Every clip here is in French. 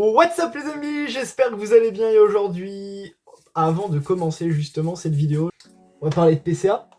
What's up les amis, j'espère que vous allez bien et aujourd'hui, avant de commencer justement cette vidéo, on va parler de PCA,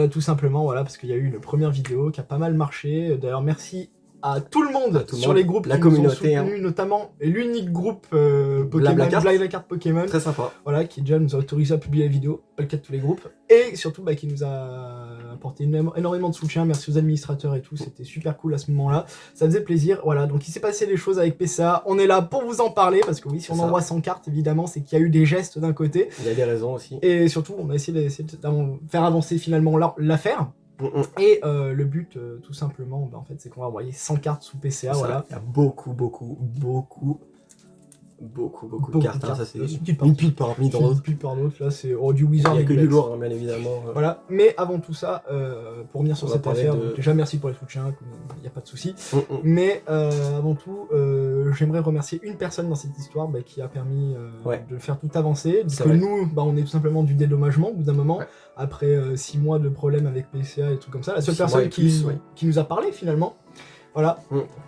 tout simplement, voilà, parce qu'il y a eu une première vidéo qui a pas mal marché. D'ailleurs merci à tout le monde sur les groupes la qui communauté, nous ont soutenus, notamment l'unique groupe Pokémon, Blablacar Pokémon, très sympa, voilà, qui déjà nous a autorisé à publier la vidéo, pas le cas de tous les groupes, et surtout qui nous a apporté énormément de soutien. Merci aux administrateurs et tout, c'était super cool à ce moment-là, ça faisait plaisir. Voilà, donc il s'est passé des choses avec PCA, on est là pour vous en parler, parce que oui, si on envoie 100 cartes, évidemment, c'est qu'il y a eu des gestes d'un côté. Il y a des raisons aussi. Et surtout, on a essayé de faire avancer finalement l'affaire. Et le but, tout simplement, en fait, c'est qu'on va envoyer 100 cartes sous PCA, voilà. Il y a beaucoup de cartes, hein, ça c'est une pile parmi d'autres. Une pile par d'autres, là c'est du Wizard. Il n'y a que du lourd, hein, bien évidemment. Voilà, mais avant tout ça, pour revenir sur cette affaire, déjà merci pour les soutiens, il n'y a pas de souci. Mais avant tout, j'aimerais remercier une personne dans cette histoire qui a permis de faire tout avancer. Parce que nous, on est tout simplement du dédommagement au bout d'un moment, après 6 mois de problèmes avec PCA et tout comme ça. La seule personne qui nous a parlé finalement. Voilà,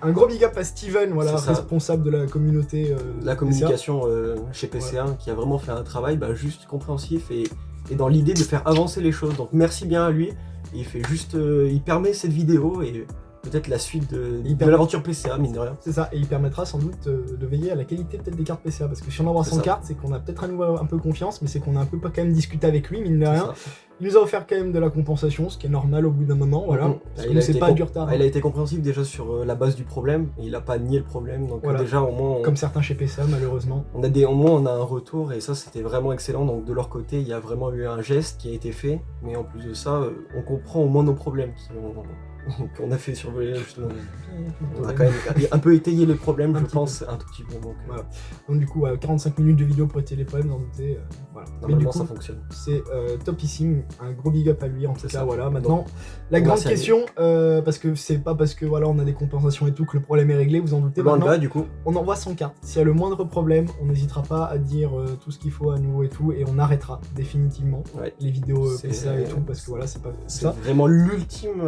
un gros big up à Steven, voilà, responsable de la communauté la communication chez PCA, qui a vraiment fait un travail juste compréhensif et dans l'idée de faire avancer les choses. Donc merci bien à lui, il fait juste, il permet cette vidéo et peut-être la suite de l'aventure PCA, mine de rien. C'est ça, et il permettra sans doute de veiller à la qualité peut-être des cartes PCA, parce que si on envoie 100 cartes, c'est qu'on a peut-être à nouveau un peu confiance, mais c'est qu'on a un peu quand même discuté avec lui, mine de rien. Il nous a offert quand même de la compensation, ce qui est normal au bout d'un moment, voilà. Parce que c'est pas du retard. Il a été compréhensif déjà sur la base du problème, et il a pas nié le problème, donc déjà au moins... Comme certains chez PCA, malheureusement. Au moins on a un retour, et ça c'était vraiment excellent, donc de leur côté, il y a vraiment eu un geste qui a été fait, mais en plus de ça, on comprend au moins nos problèmes qu'on a fait survoler justement. On a quand même un peu étayé les problèmes, je pense, un tout petit peu. Donc, voilà. Donc du coup, 45 minutes de vidéo pour étayer les problèmes, d'en douter. Voilà. Mais du coup, ça fonctionne. C'est topissime, un gros big up à lui en tout cas. Voilà. Maintenant, la grande question, parce que c'est pas parce que voilà, on a des compensations et tout que le problème est réglé, vous en doutez. Maintenant, du coup, on envoie 100 cartes. S'il y a le moindre problème, on n'hésitera pas à dire tout ce qu'il faut à nouveau et tout, et on arrêtera définitivement les vidéos PCA et tout, parce que voilà, c'est pas ça. Vraiment l'ultime.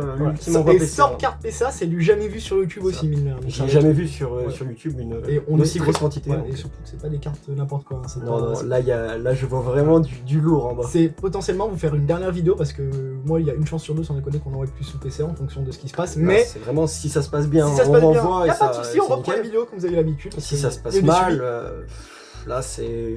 Et 100 cartes PCA, c'est du jamais vu sur YouTube aussi, mine. J'ai jamais vu sur YouTube une aussi grosse quantité. Et surtout que c'est pas des cartes n'importe quoi. Non, là je vois vraiment du lourd en bas. C'est potentiellement vous faire une dernière vidéo, parce que moi il y a une chance sur deux sans déconner qu'on envoie plus sous PCA en fonction de ce qui se passe. Mais c'est vraiment si ça se passe bien, on envoie. Y a pas de soucis, on reprend la vidéo comme vous avez l'habitude. Si ça se passe mal, là c'est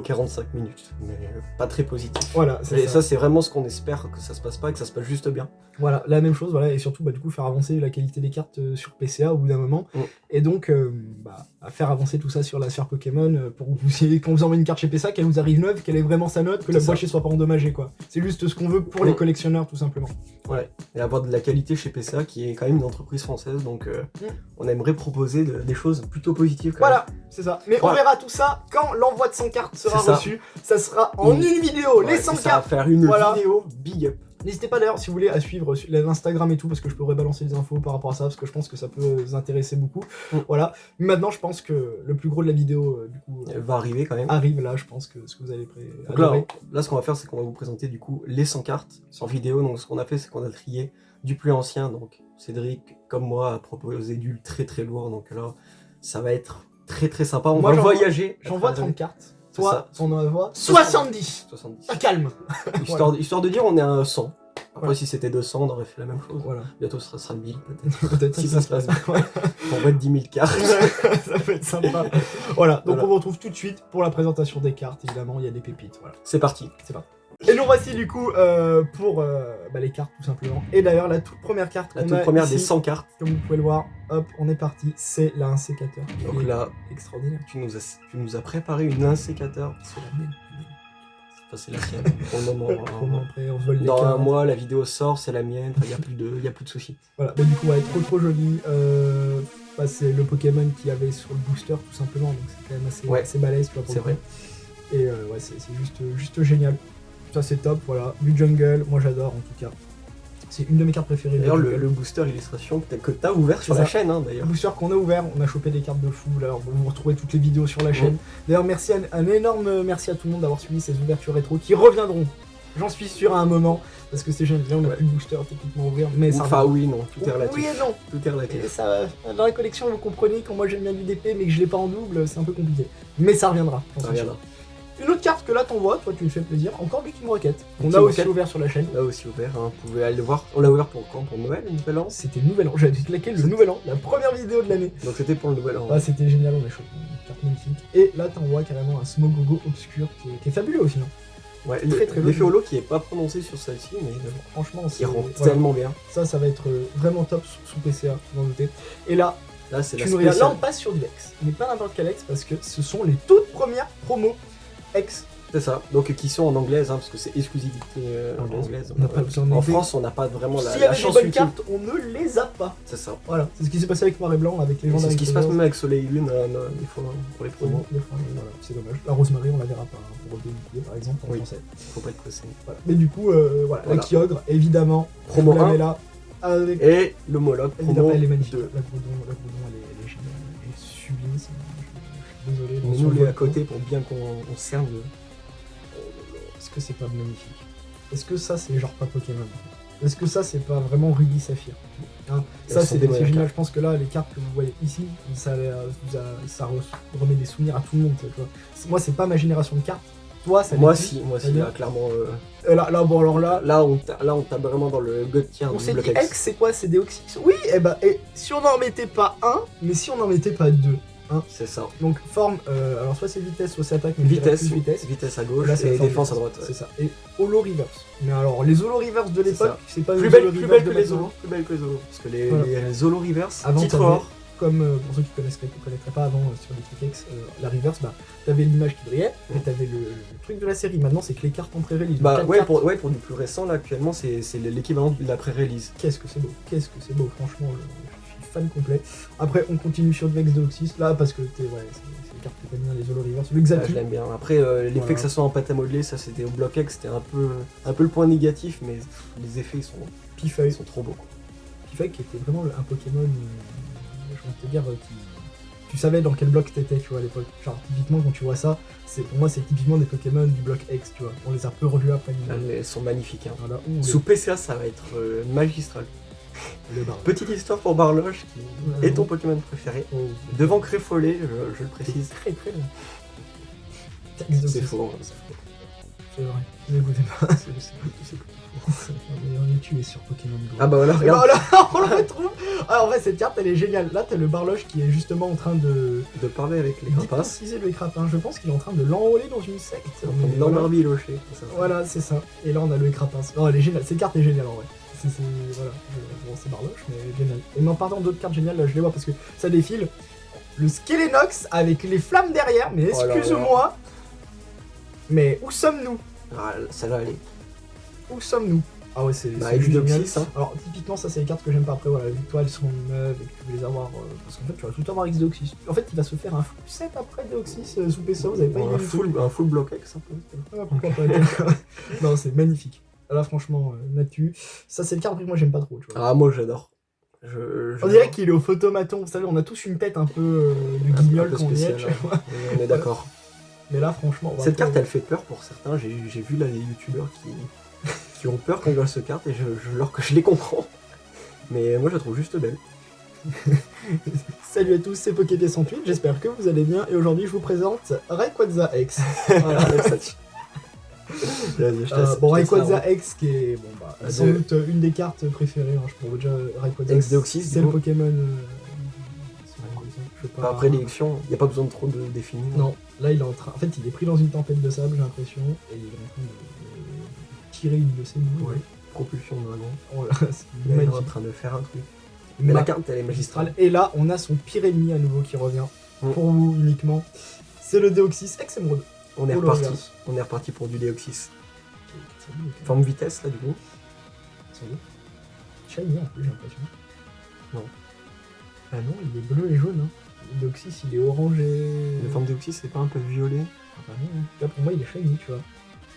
45 minutes, mais pas très positif. Voilà, et ça c'est vraiment ce qu'on espère, que ça se passe pas et que ça se passe juste bien. Voilà, la même chose, voilà, et surtout du coup faire avancer la qualité des cartes sur PCA au bout d'un moment. Et donc à faire avancer tout ça sur la sphère Pokémon pour que quand vous envoyez une carte chez PCA, qu'elle vous arrive neuve, qu'elle ait vraiment sa note, que la boîte soit pas endommagée quoi. C'est juste ce qu'on veut pour les collectionneurs tout simplement. Ouais, et avoir de la qualité chez PCA qui est quand même une entreprise française, donc on aimerait proposer des choses plutôt positives. Voilà, c'est ça. Mais on verra tout ça quand l'envoi de 100 cartes sera reçu. Ça sera en une vidéo, les 100 cartes. Ça va faire une vidéo big up. N'hésitez pas d'ailleurs si vous voulez à suivre l'Instagram et tout, parce que je pourrais balancer des infos par rapport à ça, parce que je pense que ça peut vous intéresser beaucoup. Voilà. Maintenant je pense que le plus gros de la vidéo du coup va arriver quand même. Arrive là, je pense que ce que vous allez là ce qu'on va faire, c'est qu'on va vous présenter du coup les 100 cartes en vidéo. Donc ce qu'on a fait, c'est qu'on a trié du plus ancien, donc Cédric comme moi a proposé du très très lourd, donc là ça va être très sympa. On va voyager. J'envoie 30 cartes. Toi, on en envoie 70. Calme. Histoire de dire on est à 100. Après si c'était 200, on aurait fait la même chose. Voilà. Bientôt ce sera 1000 peut-être. Peut-être si ça se passe bien. On va être 10 000 cartes. Ça peut être sympa. Voilà, donc on vous retrouve tout de suite pour la présentation des cartes. Évidemment, il y a des pépites. Voilà. C'est parti. Et nous voici du coup pour les cartes tout simplement. Et d'ailleurs la toute première carte qu'on a, la toute première des 100 cartes. Comme vous pouvez le voir, hop, on est parti, c'est la 1 sécateur. Donc là, extraordinaire. Tu nous as préparé une 1 sécateur. C'est la mienne. Enfin, c'est la sienne pour le moment. Après, on se vole dans un mois, la vidéo sort, c'est la mienne. Enfin, il y a plus de soucis. Voilà, mais du coup, ouais, trop joli. C'est le Pokémon qu'il y avait sur le booster tout simplement, donc c'est quand même assez balèze, tu vois. C'est vrai. Et c'est juste génial. Ça c'est top, voilà, du jungle, moi j'adore en tout cas. C'est une de mes cartes préférées. D'ailleurs le booster illustration que t'as ouvert sur la chaîne d'ailleurs. Le booster qu'on a ouvert, on a chopé des cartes de fou, là vous retrouvez toutes les vidéos sur la chaîne. D'ailleurs merci un énorme merci à tout le monde d'avoir suivi ces ouvertures rétro qui reviendront. J'en suis sûr à un moment, parce que c'est génial, là on a plus de booster techniquement à ouvrir, mais ça... Enfin oui, non, tout est relatif. Oui et non. Tout est relatif. Et ça, dans la collection, vous comprenez, quand moi j'aime bien du DP, mais que je l'ai pas en double, c'est un peu compliqué. Mais ça reviendra, Ça reviendra. Une autre carte que là t'envoies, toi tu me fais plaisir, encore du Team Rocket. On Team a aussi Rocket. ouvert sur la chaîne. On l'a aussi ouvert, hein, vous pouvez aller le voir. On l'a ouvert pour quand? Pour Noël, le Nouvel An? C'était le Nouvel An, j'avais claqué le Nouvel An, la première vidéo de l'année. Donc c'était pour le Nouvel An. Ah, c'était génial, on a choisi une carte magnifique. Et là t'envoies carrément un Smogogo obscur qui est fabuleux aussi. Hein. Ouais, très l'effet holo qui est pas prononcé sur celle-ci, mais franchement, il rend tellement bien. Ça va être vraiment top sous PCA, vous en doutez. Et là, c'est là on passe sur du X, mais pas n'importe quel X parce que ce sont les toutes premières promos X. C'est ça, donc qui sont en anglaise, hein, parce que c'est exclusivité anglaise. On n'a pas besoin en France, on n'a pas vraiment la chance. S'il y avait des bonnes cartes, on ne les a pas. C'est ça. Voilà, c'est ce qui s'est passé avec Noir et Blanc, avec les gens. C'est ce qui se passe même avec Soleil et Lune, des fois, pour les promos. Voilà, c'est dommage. La Rosemary, on la verra pas, hein, pour Bouclier par exemple, en français. Faut pas être pressé. Voilà. Mais du coup, voilà. La Kyogre, évidemment, promo 1 là. Avec... Et l'homologue, promo elle est magnifique. 2. La Groudon, elle est géniale, elle est sublime. Je suis désolé. Mais nous, les à côté pour bien qu'on cerne. Est-ce que c'est pas magnifique? Est-ce que ça c'est genre pas Pokémon? Est-ce que ça c'est pas vraiment Ruby Saphir, hein? Ça c'est génial, je pense que là les cartes que vous voyez ici, ça remet des souvenirs à tout le monde, tu vois. Moi c'est pas ma génération de cartes, toi ça moi si, là, clairement... Là bon alors là on tape vraiment dans le god tier. On s'est dit X c'est quoi? C'est Deoxys? Oui, et si on n'en mettait pas un, mais si on n'en mettait pas deux. Hein. C'est ça. Donc forme, alors soit c'est vitesse, soit c'est attaque, mais vitesse à gauche, là, et défense à droite. C'est ça. Et Holo Reverse. Mais alors les Holo Reverse de l'époque, c'est pas plus belle que les Holo. Plus belle que les Holo. Parce que les Holo Reverse, titre or. Comme pour ceux qui connaîtraient pas avant sur les trucs X, la Reverse, bah t'avais l'image qui brillait, et t'avais le truc de la série. Maintenant c'est que les cartes en pré-release. Bah pour du plus récent là actuellement c'est l'équivalent de la pré-release. Qu'est-ce que c'est beau, franchement. Fan complet. Après, on continue sur Vex Deoxys là parce que c'est les cartes que t'aimes bien, les Holo Reverse. Le Xatu. Je l'aime bien. Après, l'effet que ça soit en pâte à modeler, ça c'était au bloc X, c'était un peu le point négatif, mais les effets sont Pifeuille. Ils sont trop beaux. Pifeuille qui était vraiment un Pokémon, je vais te dire, tu savais dans quel bloc t'étais, tu vois, à l'époque. Genre, typiquement, quand tu vois ça, pour moi, c'est typiquement des Pokémon du bloc X, tu vois. On les a peu revus après. Elles sont magnifiques. Hein. Voilà. Sous PCA, ça va être magistral. Petite histoire pour Barloche, qui est ton Pokémon préféré. Devant Créfollet, je le précise. Très très long. C'est faux. C'est vrai. N'écoutez pas. On est tué sur Pokémon Go. Ah bah voilà, regarde. On le retrouve. Ah, en vrai, cette carte, elle est géniale. Là, t'as le Barloche qui est justement en train de parler avec les crapaces. Le crapin. Je pense qu'il est en train de l'enrôler dans une secte. L'embarbilocher. Voilà, c'est ça. Et là, on a le crapin. Non, elle est géniale. Cette carte est géniale en vrai. Voilà. Bon, c'est Barloche, mais génial. Et en parlant d'autres cartes géniales, là, je les vois parce que ça défile. Le Skelenox avec les flammes derrière. Mais excuse-moi. Mais où sommes-nous? Ah, ça va aller. Où sommes-nous? Ah ouais, c'est génial. Hein. Alors, typiquement, ça, c'est les cartes que j'aime pas. Après, voilà, vu que toi, elles sont neuves et que tu veux les avoir. Parce qu'en fait, tu vas tout le temps avoir X Deoxys. En fait, il va se faire un full set après Deoxys sous PSO. Vous avez pas un full block X un peu. Pourquoi pas. Non, c'est magnifique. Là, franchement, Natu. Ça, c'est le carte que moi, j'aime pas trop. Tu vois. Ah, moi, j'adore. On dirait qu'il est au photomaton. Vous savez, on a tous une tête un peu du guignol quand on y est. On est d'accord. Mais là, franchement. Cette carte, elle fait peur pour certains. J'ai vu là des youtubeurs qui ont peur quand ils voient cette carte et je les comprends. Mais moi, je la trouve juste belle. Salut à tous, c'est Poképied108. J'espère que vous allez bien. Et aujourd'hui, je vous présente Rayquaza X. Voilà, Rayquaza X qui est sans doute une des cartes préférées. Hein, je pourrais déjà Rayquaza X Deoxys, c'est le Pokémon. Après l'élection, il n'y a pas besoin de trop de définir. Non, là il est en train. En fait, il est pris dans une tempête de sable, j'ai l'impression, et il est en train de tirer une de ses boules. Ouais. Propulsion de dragon. Voilà, il est en train de faire un truc. Mais la carte, elle est magistrale. Et là, on a son pire ennemi à nouveau qui revient. Pour vous uniquement. C'est le Deoxys X Emerald. On est reparti pour du Deoxys. Forme vitesse là du coup. Shiny en plus j'ai l'impression. Non. Ah non, il est bleu et jaune. Hein. Le Deoxys il est orange et... La forme Deoxys c'est pas un peu violet? Ah bah non, là pour moi il est shiny tu vois.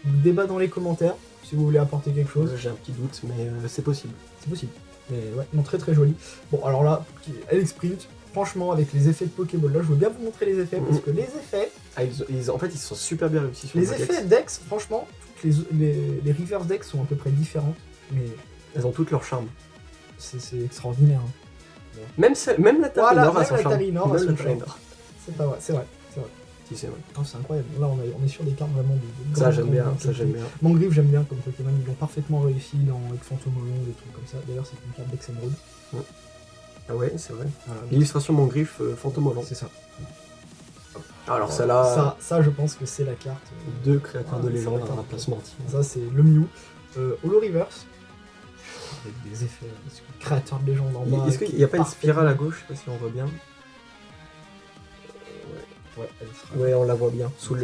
Débat dans les commentaires si vous voulez apporter quelque chose. J'ai un petit doute mais c'est possible. C'est possible. Mais ouais, non, très très joli. Bon alors là, L-Sprint, franchement avec les effets de Pokéball là, je veux bien vous montrer les effets parce que les effets... en fait ils sont super bien réussis sur les effets Dex, franchement, toutes les reverse decks sont à peu près différentes, mais elles ont toutes leur charme. C'est extraordinaire. Hein. Même la Tarinor a son charme. C'est pas vrai, c'est vrai. Si, c'est vrai. Oh, c'est incroyable. Là, on est sur des cartes vraiment de ça, j'aime bien. Mangriffe, j'aime bien comme Pokémon. Ils l'ont parfaitement réussi avec Fantomolon, des trucs comme ça. D'ailleurs, c'est une carte d'Exemeraude. Ah ouais, c'est vrai. Voilà. L'illustration Mangriffe Fantomolon. C'est ça. Alors, celle-là. Ça, je pense que c'est la carte. Deux créateurs de légende, on va pas se mentir. Ça, c'est le Mew. Holo Reverse. Avec des effets. Créateur de légende en bas. Est-ce qu'il n'y a pas une spirale à gauche? Je sais pas si on voit bien. Ouais, on la voit bien. Sous la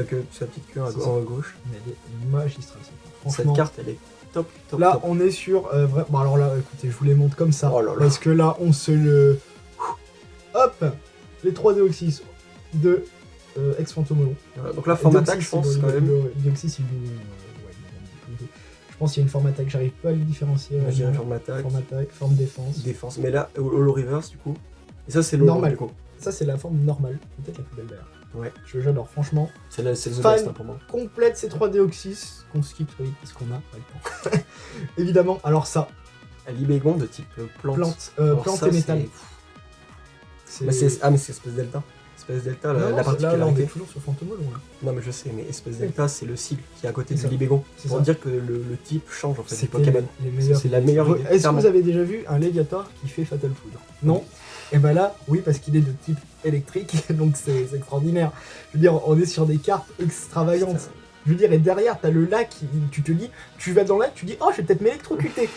queue, sous la petite queue à gauche. Mais elle est magistrale, cette carte. Cette carte, elle est top. Là, on est sur. Bon, alors là, écoutez, je vous les montre comme ça. Oh là là. Parce que là, on se le. Hop, les 3 Deoxys de ex-Fantomolon. Voilà, donc là, forme attaque, je pense quand même. Deoxys, je pense qu'il y a une forme attaque, j'arrive pas à le différencier. Moi, je dirais forme attaque. Forme défense. Défense. Mais là, Holo Reverse, du coup. Et ça, c'est normal. Du coup. Ça, c'est la forme normale, peut-être la plus belle d'ailleurs. Ouais. J'adore, franchement. C'est le The Best pour moi. Complète ces 3 Deoxys, qu'on skip très vite parce qu'on a pas le temps. Évidemment, alors ça. Libégon de type plante. Plante et métal. Mais c'est Espèce Delta. Espèce Delta, la particularité. Là, on est toujours sur Fantomolon. Non, mais je sais, mais Espèce Delta, c'est le cycle qui est à côté du Libégon. C'est pour dire que le type change en fait du Pokémon. C'est la meilleure idée. Est-ce que vous avez déjà vu un Léviator qui fait Fatal Foudre? Non. Et ben là, oui, parce qu'il est de type électrique, donc c'est extraordinaire. Je veux dire, on est sur des cartes extravagantes. Je veux dire, et derrière, t'as le lac, tu te dis, tu vas dans le lac, tu dis, oh, je vais peut-être m'électrocuter.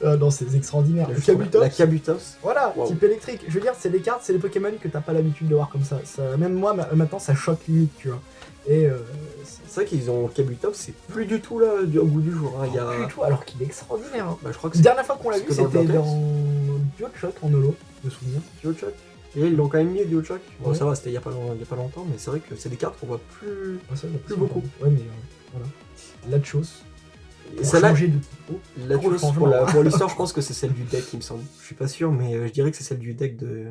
Non, c'est extraordinaire. Le Kabutops. La Kabutops. Voilà, type électrique. Je veux dire, c'est des cartes, c'est des Pokémon que t'as pas l'habitude de voir comme ça. Même moi, maintenant, ça choque limite, tu vois. Et c'est vrai qu'ils ont Kabutops, c'est plus du tout là au goût du jour. Hein. Plus du tout, alors qu'il est extraordinaire. Hein. Bah, je crois que la dernière fois qu'on l'a vu, c'était dans Duochoc en holo, de souvenir. Duochoc. Et ils l'ont quand même mis Duochoc. Bon, ça va, c'était il y a pas longtemps, mais c'est vrai que c'est des cartes qu'on voit plus beaucoup. Ouais, mais voilà. Lachos. Ça l'a changé de typo. Lachos, pour l'histoire, je pense que c'est celle du deck, il me semble. Je suis pas sûr, mais je dirais que c'est celle du deck de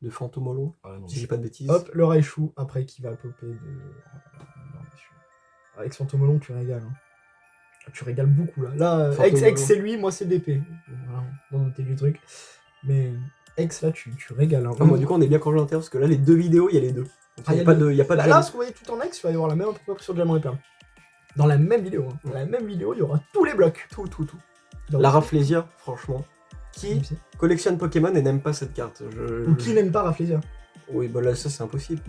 Fantomolon, si j'ai pas de bêtises. Hop, le Raichu, après qui va popper de... Avec Fantomolon, tu régales. Hein. Tu régales beaucoup là. Là, X c'est lui, moi c'est DP. Voilà, dans noter du truc. Mais X là, tu régales. Hein. Moi, du coup, on est bien complémentaires parce que là, les deux vidéos, il y a les deux. Il n'y a pas de. Là, parce qu'on voyait tout en X, tu vas y avoir la même proportion de Diamant et Perle. Dans la même vidéo. Hein. Dans la même vidéo, il y aura tous les blocs. Tout. La Rafflesia, franchement. Qui collectionne Pokémon et n'aime pas cette carte Ou qui n'aime pas Rafflesia? Oui, bah là, ça c'est impossible.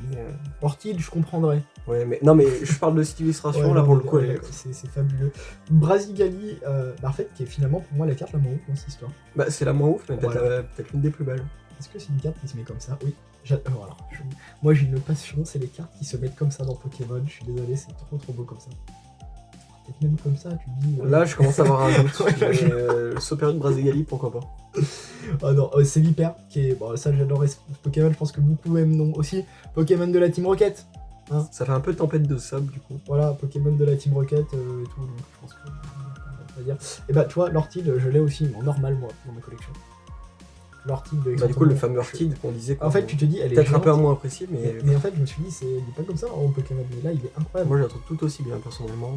Orchid, je comprendrais. Ouais, mais non, mais je parle de cette illustration là pour le coup. C'est fabuleux. Brasigali, en fait, qui est finalement pour moi la carte la moins ouf dans cette histoire. Bah, c'est la moins ouf, mais peut-être l'une des plus belles. Est-ce que c'est une carte qui se met comme ça? Oui. Moi j'ai une passion, c'est les cartes qui se mettent comme ça dans Pokémon. Je suis désolé, c'est trop beau comme ça. Peut-être même comme ça, tu te dis. Là, je commence à avoir un doute. Le Super de Brasigali, pourquoi pas? Ah non, c'est Viper qui est. Bon, ça j'adorais ce Pokémon, je pense que beaucoup aiment aussi. Pokémon de la Team Rocket. Hein, ça fait un peu tempête de sable du coup. Voilà, Pokémon de la Team Rocket et tout, donc je pense que. On va dire. Et bah, tu vois, l'Ortide, je l'ai aussi, mais en normal, moi, dans ma collection. L'Ortide de. Bah, du coup, le fameux Ortide qu'on disait. En fait, tu te dis, elle est. Peut-être un peu moins appréciée, mais. Mais en fait, je me suis dit, il est pas comme ça en Pokémon, mais là, il est incroyable. Moi, je la trouve tout aussi bien, personnellement.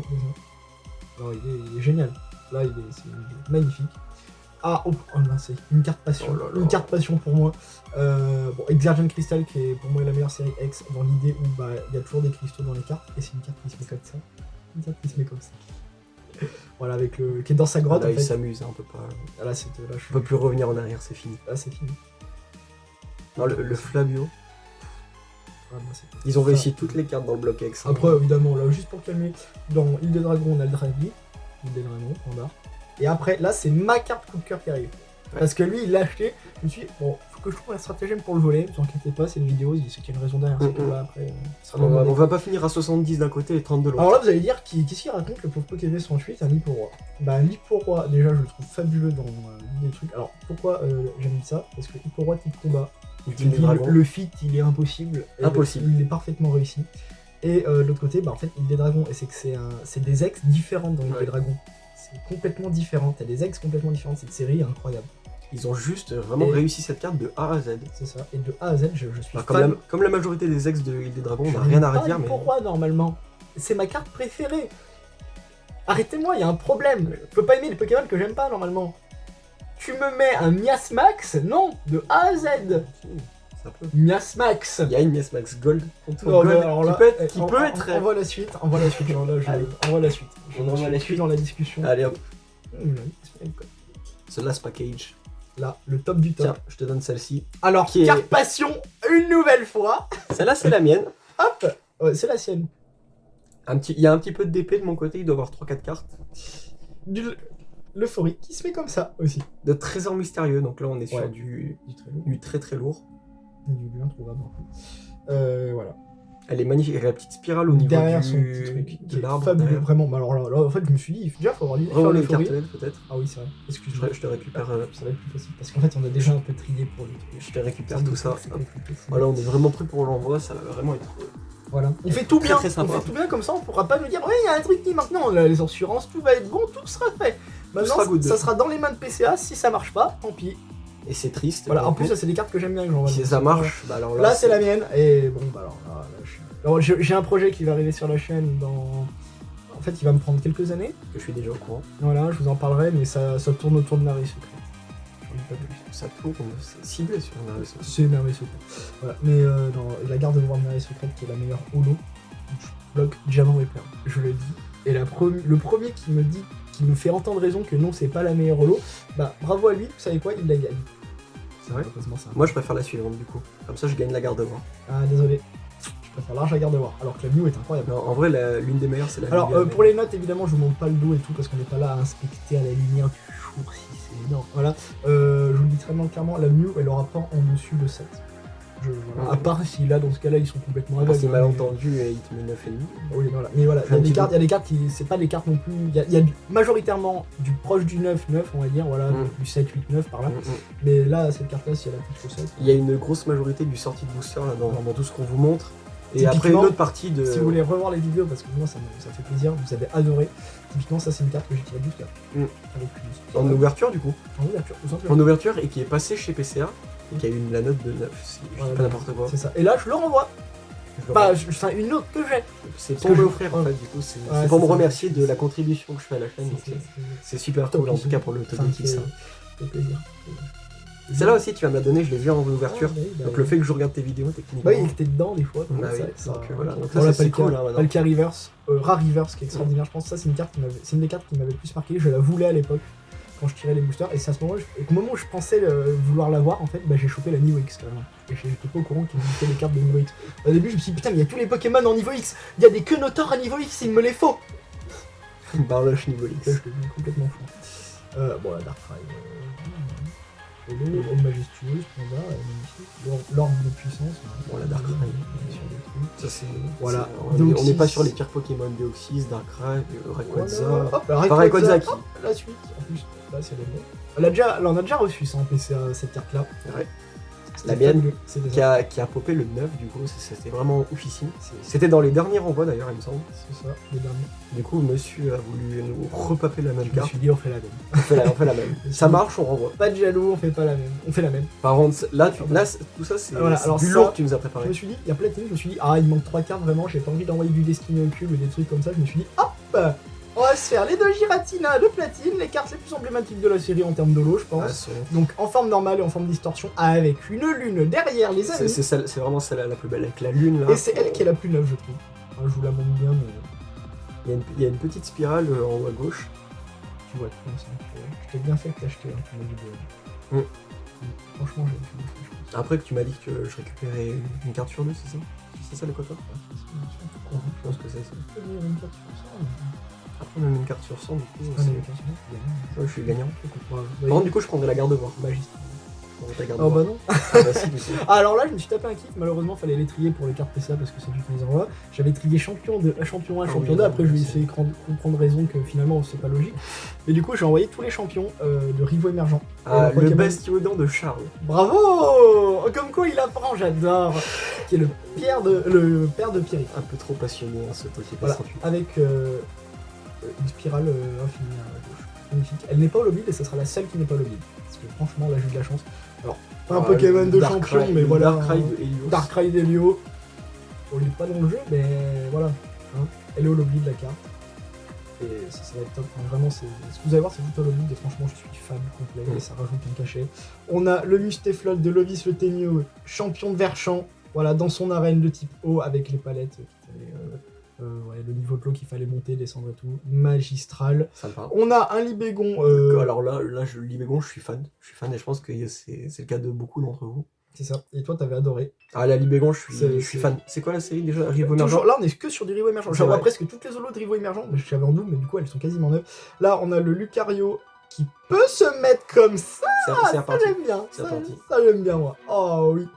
Alors, il est génial. Là, c'est magnifique. Ah, oh là, c'est une carte passion. Une carte passion pour moi. Bon, Exargent Crystal, qui est pour moi la meilleure série X, dans l'idée où bah, il y a toujours des cristaux dans les cartes, et c'est une carte qui se met comme ça. Une carte qui se met comme ça. Voilà, avec le. Qui est dans sa grotte. Là, en fait. Il s'amuse, hein, on peut pas. Là, on peut plus revenir en arrière, c'est fini. Là, c'est fini. Non, le Flavio. Ah, bah, ils ont réussi toutes les cartes dans le bloc X. Après, évidemment, là, juste pour calmer, dans Île des Dragons, on a le Dragby. Île des Dragons, en barre. Et après, là, c'est ma carte coup de cœur qui arrive. Ouais. Parce que lui, il l'a acheté. Je me suis dit, bon, faut que je trouve un stratagème pour le voler. Ne vous inquiétez pas, c'est une vidéo, il sait qu'il y a une raison derrière. Après, on va pas finir à 70 d'un côté et 30 de l'autre. Alors là, vous allez dire, qu'est-ce qu'il raconte le pauvre Pokémon 38, un Liporoi? Bah, Liporoi, déjà, je le trouve fabuleux dans des trucs. Alors, pourquoi j'aime ça? Parce que Liporoi type combat, le fit, il est impossible. Il est parfaitement réussi. Et de l'autre côté, bah, en fait, Île des Dragons, et c'est que c'est des ex différentes dans Île des Dragons. C'est complètement différent. T'as des ex complètement différentes. Cette série est incroyable. Ils ont juste vraiment réussi cette carte de A à Z. C'est ça, et de A à Z, je suis fan. Comme la majorité des ex de Île des Dragons, on n'a rien à redire. Mais pourquoi normalement? C'est ma carte préférée. Arrêtez-moi, il y a un problème. Je peux pas aimer les Pokémon que j'aime pas normalement. Tu me mets un Miasmax? Non, de A à Z. Miasmax. Il y a une Miasmax Gold. Non, Gold alors là, qui peut être. On voit la suite. On voit la suite. On voit la suite. On envoie la suite dans la discussion. Allez hop. The Last Package. Là, le top du top. Tiens, je te donne celle-ci. Alors, carte passion, une nouvelle fois. Celle-là, c'est la mienne. Hop, ouais, c'est la sienne. Il y a un petit peu de DP de mon côté, il doit y avoir 3-4 cartes. L'euphorie qui se met comme ça aussi. De trésors mystérieux, donc là on est sur du très très lourd. Du introuvable. Voilà. Elle est magnifique, elle a la petite spirale au niveau derrière son petit truc de l'arbre. Fabuleux, vraiment. Mais alors là, en fait, je me suis dit, déjà, il faut avoir l'idée de faire l'euphorie. Peut-être. Ah oui, c'est vrai. Excuse-moi. Je te récupère. Ça va être plus facile. Parce qu'en fait, on a déjà un peu trié pour le truc. Je te récupère tout ça. Voilà, on est vraiment prêt pour l'envoi, ça va vraiment être. Voilà. On fait tout bien. Très sympa. On fait tout bien comme ça, on pourra pas nous dire, ouais, il y a un truc qui maintenant, les assurances, tout va être bon, tout sera fait. Maintenant, ça sera dans les mains de PCA. Si ça marche pas, tant pis. Et c'est triste. Voilà, en plus, ça, c'est des cartes que j'aime bien. Si ça marche, bah alors là c'est la mienne. Et bon, bah alors j'ai un projet qui va arriver sur la chaîne dans. En fait, il va me prendre quelques années. Que je suis déjà au courant. Voilà, je vous en parlerai, mais ça tourne autour de Merveille Secrète. Ça tourne, c'est ciblé sur Merveille Secrète. C'est Merveille Secrète. Voilà, mais la garde de voir Merveille Secrète qui est la meilleure holo, je bloque Diamant et Perle. Je le dis. Et le premier qui me dit, qui me fait entendre raison que non, c'est pas la meilleure holo, bah bravo à lui, vous savez quoi, il la gagne. C'est vrai. Moi, je préfère la suivante du coup. Comme ça, je gagne la Gardevoir. Ah, désolé. Je préfère large la Gardevoir. Alors que la Mew est incroyable. Non, en vrai, l'une des meilleures, c'est la Mew. Alors, pour les notes, évidemment, je vous montre pas le dos et tout parce qu'on n'est pas là à inspecter à la lumière du jour si c'est énorme. Voilà. Je vous le dis très clairement, la Mew, elle aura pas en dessus de 7. Voilà. À part si là, dans ce cas-là, ils sont complètement aveugles. C'est malentendu et il te met 9,5. Oui, voilà. Mais voilà, il y a des cartes qui. C'est pas des cartes non plus. Il y a majoritairement du proche du 9, on va dire, voilà, du 7, 8, 9 par là. Mais là, cette carte-là, si elle a plus que 7. Il y a une grosse majorité du sortie de booster là, dans tout ce qu'on vous montre. Et après, une autre partie de. Si vous voulez revoir les vidéos, parce que moi, ça fait plaisir, vous avez adoré. Typiquement, ça, c'est une carte que j'ai tirée du booster. En ouverture, du coup. En ouverture, tout simplement. En ouverture et qui est passée chez PCA. Et qui a eu la note de 9, si je dis pas n'importe quoi. C'est ça. Et là, je le renvoie. Enfin, une autre que j'ai. C'est pour me l'offrir en fait, du coup. C'est pour me remercier de la contribution que je fais à la chaîne. C'est super cool, en tout cas pour le Togetic. Ça fait plaisir. Celle-là aussi, tu vas me la donner, je l'ai vue en ouverture. Donc le fait que je regarde tes vidéos, techniquement. Oui, il était dedans des fois. Donc voilà, donc ça c'est cool. Palkia Reverse, Rare Reverse qui est extraordinaire. Je pense que ça, c'est une des cartes qui m'avait le plus marqué. Je la voulais à l'époque. Quand je tirais les boosters, et c'est à ce moment où je pensais vouloir l'avoir, en fait, bah, j'ai chopé la niveau X carrément. Et j'étais pas au courant qu'il existait les cartes de niveau X. Au début, je me suis dit, putain, mais il y a tous les Pokémon en niveau X, il y a des Quenotor à niveau X, il me les faut. Barloche niveau X. Là, je deviens complètement fou. Bon, la Darkrai, elle majestueuse, standard, elle est magnifique. L'orbe de puissance. Bon, la Darkrai. Ça, c'est. Voilà. On n'est pas sur les pires Pokémon, Deoxys, Darkrai, Rayquaza. Hop, Rayquaza qui. La suite, en plus. Là, c'est on a déjà reçu ça en PC, cette carte-là. Ouais. La mienne, qui a popé le 9, du coup, c'était vraiment oufissime. C'était dans les derniers renvois d'ailleurs, il me semble. C'est ça, les derniers. Du coup, monsieur a voulu nous repaper la même carte. Je me suis dit, on fait la même. On fait la même. Ça marche, on renvoie. Pas de jaloux, on fait pas la même. On fait la même. Par contre, là tout ça, c'est du lourd que tu nous as préparé. Je me suis dit, il y a Platine, je me suis dit, il manque 3 cartes vraiment, j'ai pas envie d'envoyer du Destiny au cube et des trucs comme ça. Je me suis dit, hop, on va se faire les 2 Giratina de platine, les cartes les plus emblématiques de la série en termes de lot, je pense. Donc en forme normale et en forme distorsion, avec une lune derrière les amis. C'est vraiment celle la plus belle, avec la lune là. Et c'est elle qui est la plus neuve, je trouve. Enfin, je vous la montre bien, mais. Il y a une petite spirale en haut à gauche. Tu vois tout ça. Je t'ai bien fait t'acheter, tu m'as dit de. Franchement, j'ai fait je pense. Après que tu m'as dit que je récupérais une carte sur 2, c'est ça? C'est ça le quota? Je pense que c'est ça. Après, même une carte sur 100, du coup. Je suis gagnant. Par contre, du coup, je prendrais la Gardevoir. Magiste. Oh bah non. Alors là, je me suis tapé un kiff. Malheureusement, fallait les trier pour les cartes PCA parce que c'est du qu'ils envoient. J'avais trié champion 1, champion 2. Après, je lui ai fait comprendre raison que finalement, c'est pas logique. Et du coup, j'ai envoyé tous les champions de rivaux émergents. Le Bastiodon de Charles. Bravo. Comme quoi, il apprend, j'adore. Qui est le père de Pierrick. Un peu trop passionné, ce truc. Voilà, avec une spirale infinie à gauche. magnifique. Elle n'est pas holoblade et ce sera la seule qui n'est pas holoblade. Parce que franchement, là, j'ai eu de la chance. Alors, pas un Pokémon de champion, mais voilà. Darkrai d'Helio. On n'est pas dans le jeu, mais voilà. Hein. Elle est holoblade, la carte. Et ça va être top. Enfin, vraiment, ce que vous allez voir, c'est tout holoblade. Et franchement, je suis fan complet. Et ça rajoute un cachet. On a le Mustaflol de Lovis le Tenio, champion de Verchamp. Voilà, dans son arène de type haut avec les palettes qui fallait, le niveau de l'eau qu'il fallait monter, descendre et tout. Magistral. Sympa. On a un Libégon. Alors là, Libégon, je suis fan. Je suis fan et je pense que c'est le cas de beaucoup d'entre vous. C'est ça. Et toi, t'avais adoré. Ah, la Libégon, je suis fan. C'est quoi la série déjà? Rivaux émergents. Là, on est que sur du Rivaux émergent. J'avais presque toutes les holos de Rivaux émergents. Mais j'avais en double, mais du coup, elles sont quasiment neuves. Là, on a le Lucario qui peut se mettre comme ça. Ça, j'aime bien. Ça, j'aime bien, moi. Oh oui.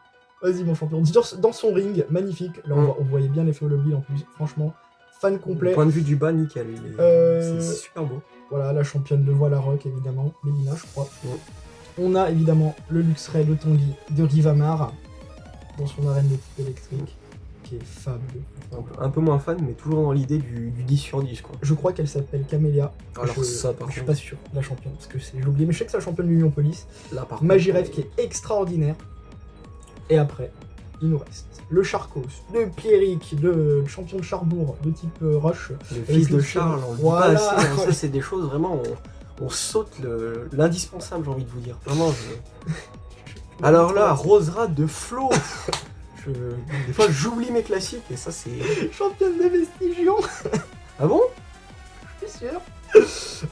Vas-y, mon champion. Dans son ring, magnifique. Là, on voyait bien l'effet holoblade en plus. Franchement, fan complet. Du point de vue du bas, nickel. C'est super beau. Voilà, la championne de Voile à Rock, évidemment. Mélina, je crois. On a évidemment le Luxray de Tanguy de Rivamar dans son arène de type électrique, qui est fabuleux. Un peu moins fan, mais toujours dans l'idée du 10 sur 10, quoi. Je crois qu'elle s'appelle Camélia. Alors je suis pas sûr, la championne, parce que j'ai oublié, mais je sais que c'est la championne de l'Union Police. Là, par Magirev qui est extraordinaire. Et après, il nous reste le Charcos, le Pierrick, le champion de Charbourg de type Roche. Le fils de Charles, on le dit pas assez, hein. Ça, c'est des choses vraiment... On saute l'indispensable, j'ai envie de vous dire. Vraiment, Alors là, Roserade de Flo. Des fois, j'oublie mes classiques et ça, c'est... Championne de Vestigion. Ah bon? Je suis sûr.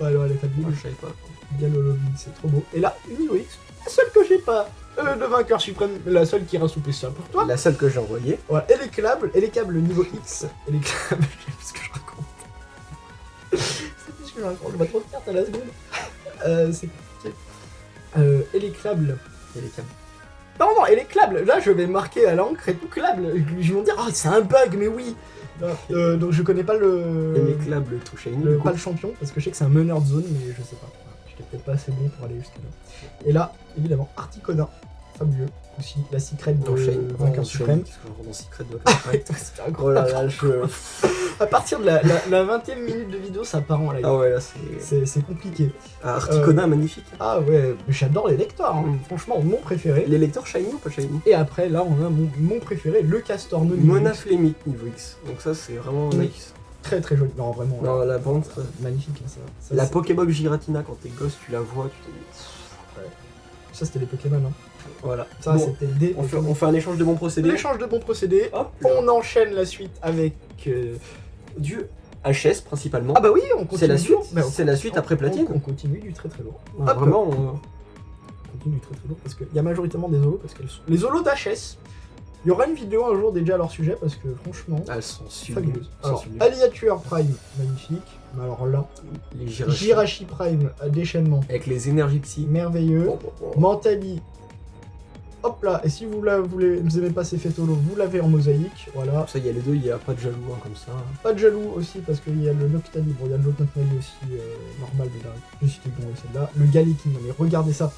Ouais, non, elle est fabuleuse. Je savais pas. Bien le c'est trop beau. Et là, une UX, la seule que j'ai pas. Le vainqueur suprême, la seule qui ira souper ça pour toi. La seule que j'ai envoyée. Ouais, et les câbles niveau X. Et les câbles, je sais plus ce que je raconte. Je vais trop te faire à la seconde. C'est compliqué. Et les câbles. Non, et les câbles. Là, je vais marquer à l'encre et tout câble. Ils vont dire, ah, c'est un bug, mais oui. Donc, je connais pas Et les câbles tout shiny. Pas le champion, parce que je sais que c'est un meneur de zone, mais je sais pas. J'étais peut-être pas assez bon pour aller jusqu'à là. Et là, évidemment, Articona. Fabuleux. Aussi, la secret de vainqueur suprême. Dans secret de c'est incroyable. À partir de la 20e minute de vidéo, ça part en live. Ah ouais, là c'est compliqué. Articona, magnifique. Ah ouais, j'adore les lecteurs. Hein. Franchement, mon préféré. Les lecteurs shiny ou pas shiny? Et après, là, on a mon préféré, le Castorno. Monaflémite niveau X. Donc ça, c'est vraiment nice. Très très joli. Non, vraiment. Non, la vente. Magnifique, hein, ça. La Pokébox Giratina, quand t'es gosse, tu la vois, tu te dis. Ouais. Ça, c'était les Pokémon. Hein. Voilà. Ça, c'était des. On fait un échange de bons procédés. L'échange de bons procédés. Hop, on enchaîne la suite avec. Du HS principalement. Ah bah oui, on continue. C'est la suite. C'est la suite après Platine. On continue du très très lourd. Ah, vraiment. On continue du très très lourd parce qu'il y a majoritairement des holos parce qu'elles sont. Les holos d'HS. Il y aura une vidéo un jour dédiée à leur sujet parce que franchement. Elles sont fabuleuses. Alors, Alligator Prime, magnifique. Mais alors là, les Jirachi Prime, déchaînement. Avec les énergies psy. Merveilleux. Mentali. Hop là, et si vous aimez pas ces fétolos, vous l'avez en mosaïque, voilà. Ça, il y a les deux, il n'y a pas de jaloux hein, comme ça. Pas de jaloux aussi, parce qu'il y a le Noctali, bon, il y a le Noctali aussi normal, mais là, je suis bon avec celle-là. Le Galekin, mais regardez ça,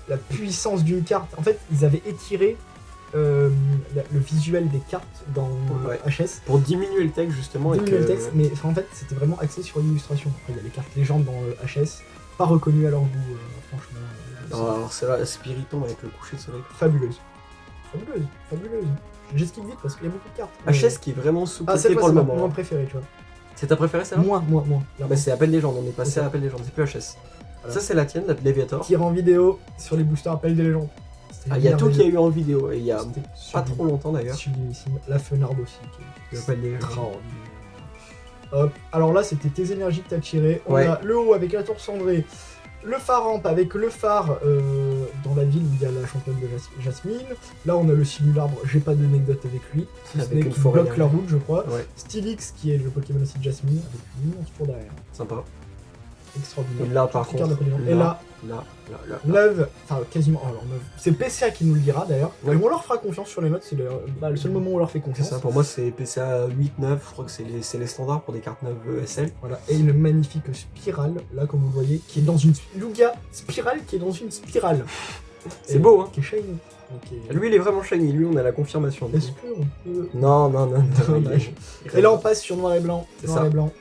la puissance d'une carte. En fait, ils avaient étiré le visuel des cartes dans HS. Pour diminuer le texte, justement. Diminuer le texte, mais en fait, c'était vraiment axé sur l'illustration. Après, il y a les cartes légendes dans HS, pas reconnues à leur goût, franchement. Alors c'est là, Spiritomb avec le coucher de soleil. Fabuleuse. J'esquive vite parce qu'il y a beaucoup de cartes. HS qui est vraiment sous-côté pour le moment. C'est mon préféré, tu vois. C'est ta préférée, ça? Moi. Bah c'est Appel Légende, on est passé à Appel Légende, c'est plus HS. Voilà. Ça c'est la tienne, la Léviator. Tire en vidéo sur les boosters Appel des légendes. Il y a tout qui a eu en vidéo, et il y a pas trop longtemps d'ailleurs. Sublimissime. La Fenard aussi, qui est Appel des légendes. Hop, alors là c'était tes énergies que t'as tirées. On a le haut avec la tour cendrée. Le Pharamp avec le phare dans la ville où il y a la championne de Jasmine. Là on a le Simularbre, j'ai pas d'anecdote avec lui. C'est qui bloque la route je crois. Stylix qui est le Pokémon aussi de Jasmine avec une immense tour derrière. Sympa. Extraordinaire. Et là par contre, et là, neuve, enfin quasiment, alors neuve. C'est PCA qui nous le dira d'ailleurs. Et on leur fera confiance sur les notes, c'est le seul moment où on leur fait confiance. C'est ça, pour moi c'est PCA 8-9, je crois que c'est les standards pour des cartes neuves SL. Voilà, et une magnifique spirale, là comme vous voyez, qui est dans une Lugia spirale qui est dans une spirale. C'est beau hein. Qui est shiny. Lui il est vraiment shiny, lui on a la confirmation. Est-ce qu'on peut... Non. Et là on passe sur noir et blanc.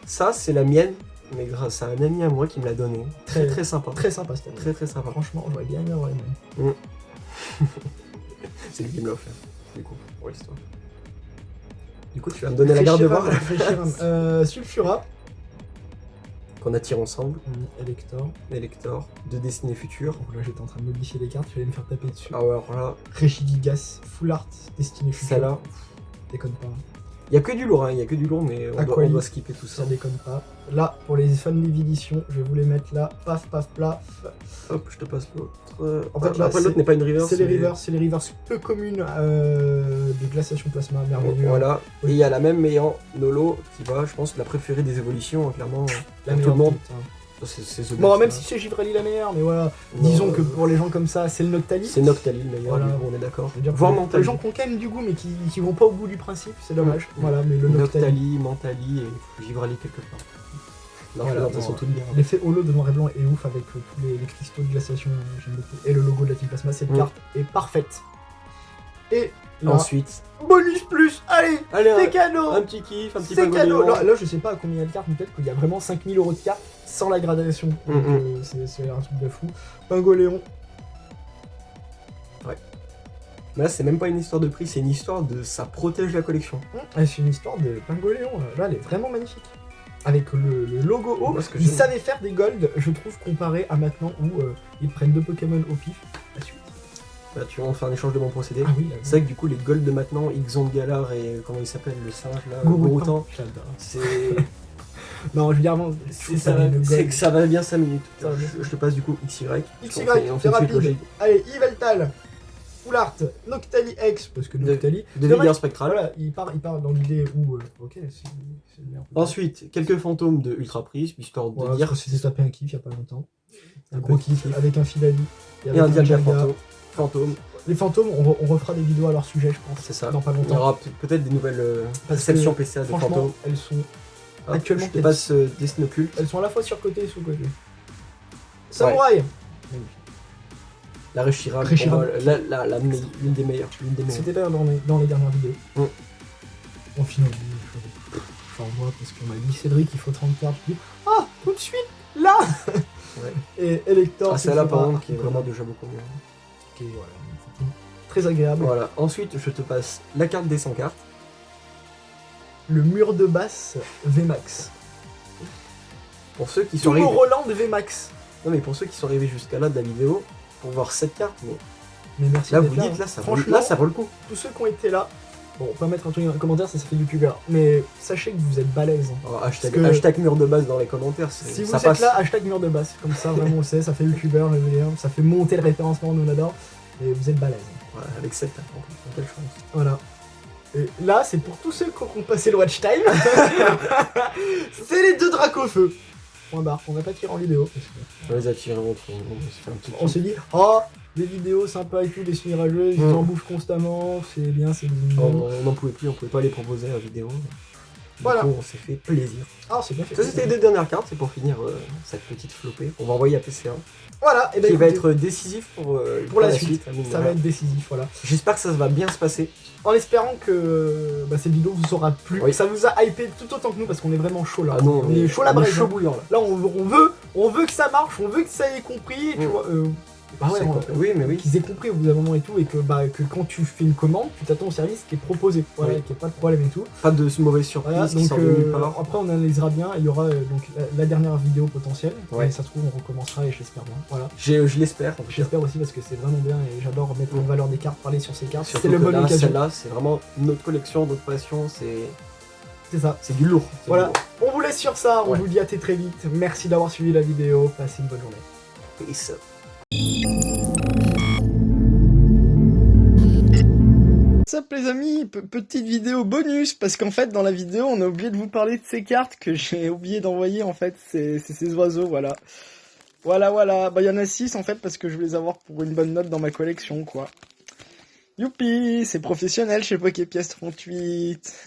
Ça c'est la mienne. mais grâce à un ami à moi qui me l'a donné. Très sympa. Très sympa, c'était très sympa. Franchement, j'aurais bien aimé avoir les mêmes. C'est lui qui me l'a offert, du coup, pour l'histoire. Du coup, tu vas me donner la garde de voir. Sulfura. Qu'on a tiré ensemble. Elector. De Destinée Future. Donc là, j'étais en train de modifier les cartes, tu allais me faire taper dessus. Ah ouais, alors là. Regigigas, Full Art, Destinée Future. Celle-là. Déconne pas. Il y a que du lourd, mais on doit skipper tout ça. Ça déconne pas. Là, pour les fans de Vidition, je vais vous les mettre là. Paf, paf, plaf. Hop, je te passe l'autre. En fait, là, après, l'autre n'est pas une reverse. C'est les reverse peu communes de glaciation plasma, merveilleux. Voilà. Oui. Et il y a la même meilleure Nolo qui va, je pense, la préférée des évolutions, clairement. La meilleure tout le monde. Bon, même si c'est Givrali la meilleure, mais voilà. Non, disons que pour les gens comme ça, c'est le Noctali. C'est Noctali le meilleur, voilà. On est d'accord. Voire Mentali. Les gens qui ont quand même du goût, mais qui vont pas au bout du principe, c'est dommage. Voilà, mais le Noctali, Mentali et Givrali quelque part. Non, voilà, bon, sont toutes bien. L'effet holo de noir et blanc est ouf avec tous les cristaux de glaciation, j'aime beaucoup. Et le logo de la Team Plasma, cette carte est parfaite. Et là, ensuite, bonus plus, allez c'est cadeau. Un petit kiff, un petit cadeau. Là, je sais pas à combien il y a de cartes, mais peut-être qu'il y a vraiment 5000 € de cartes sans la gradation. C'est un truc de fou. Pingoléon. Ouais. Mais là, c'est même pas une histoire de prix, c'est une histoire de ça protège la collection. C'est une histoire de Pingoléon. Là, elle est vraiment magnifique. Avec le logo haut, ils savaient faire des golds, je trouve, comparé à maintenant où ils prennent 2 Pokémon au pif. La suite. Bah, tu vois, on fait un échange de bons procédés. Ah oui, c'est vrai que du coup, les golds de maintenant, Xon Galar et comment il s'appelle, le singe là, Goroutan, c'est. Non, je veux dire, c'est que ça va bien 5 minutes. Je te passe du coup XY. XY, c'est rapide. Allez, Yveltal. Full Art, Noctali X, parce que Noctali... De vigueur spectrale. Voilà, il part dans l'idée où... ok, c'est le merde. Ensuite, quelques fantômes de Ultra Prisme, histoire de dire... C'était tapé un kiff il y a pas longtemps. Un gros kiff, avec un Filali. Et un Dialga fantôme. Les fantômes, on refera des vidéos à leur sujet, je pense. C'est ça. Dans pas longtemps. Il y aura peut-être des nouvelles perceptions PCA de fantômes. Elles sont... Actuellement, je te passe Destin Occulte. Elles sont à la fois sur côté et sous côté. Samouraï. La Reshiram, l'une des meilleures. C'était là dans les dernières vidéos. On finit. J'en vois parce qu'on m'a dit Cédric, il faut 30 cartes. Je dis, ah, tout de suite, là. Et Elector. Ah, celle-là, par contre, qui est vraiment déjà beaucoup mieux. Ok, voilà. Très agréable. Voilà. Ensuite, je te passe la carte des 100 cartes. Le mur de basse VMAX. Pour ceux qui sont arrivés. Roland de VMAX. Non, mais pour ceux qui sont arrivés jusqu'à là de la vidéo, pour voir cette carte, mais merci. Là, vous dites, là, ça vaut le coup. Tous ceux qui ont été là, bon, on peut mettre un truc dans les commentaires, ça fait youtubeur, mais sachez que vous êtes balèze. Oh, hashtag mur de base dans les commentaires. Si vous êtes là, hashtag mur de base. Comme ça, vraiment, on le sait, ça fait youtubeur, ça fait monter le référencement, nous on adore. Et vous êtes balèze. Ouais, avec 7 cartes en plus, quelle chance. Voilà. Et là, c'est pour tous ceux qui ont passé le watch time. C'est les 2 Dracofeu. Point barre, on n'a pas tiré en vidéo. On les a tirés en autre, on s'est dit, oh, des vidéos sympas et tout, des mirageuses, ils en bouffent constamment, c'est bien, c'est mignon. On n'en pouvait plus, on pouvait pas les proposer en vidéo. Voilà. Du coup, on s'est fait plaisir. Ah, c'est bien fait. Ça, c'était les 2 dernières cartes, c'est pour finir cette petite flopée. On va envoyer à PCA. Voilà, et qui va être décisif pour la suite. Ça va être décisif, voilà. J'espère que ça va bien se passer. En espérant que cette vidéo vous aura plu. Oui. Ça vous a hypé tout autant que nous parce qu'on est vraiment chaud là. Ah non, on est chaud la braise. Chaud bouillant là. Là, on veut que ça marche, on veut que ça ait compris, tu vois. Bah ouais, oui, mais oui. Qu'ils aient compris au bout d'un moment et tout, et que quand tu fais une commande, tu t'attends au service qui est proposé, voilà, qu'il n'y ait pas de problème et tout. Pas de mauvaise surprise, voilà, donc, après on analysera bien, il y aura donc la dernière vidéo potentielle, et ça se trouve on recommencera et j'espère bien, voilà. Je l'espère. J'espère aussi parce que c'est vraiment bien et j'adore mettre en valeur des cartes, parler sur ces cartes, c'est le bon occasion. Celle-là, c'est vraiment notre collection, notre passion, c'est ça. C'est du lourd. Voilà, on vous laisse sur ça, on vous dit à très vite, merci d'avoir suivi la vidéo, passez une bonne journée. Peace. What's up les amis, petite vidéo bonus parce qu'en fait dans la vidéo on a oublié de vous parler de ces cartes que j'ai oublié d'envoyer en fait, c'est ces oiseaux, voilà. Voilà, bah il y en a 6 en fait parce que je voulais les avoir pour une bonne note dans ma collection quoi. Youpi, c'est professionnel chez Poképièce 38.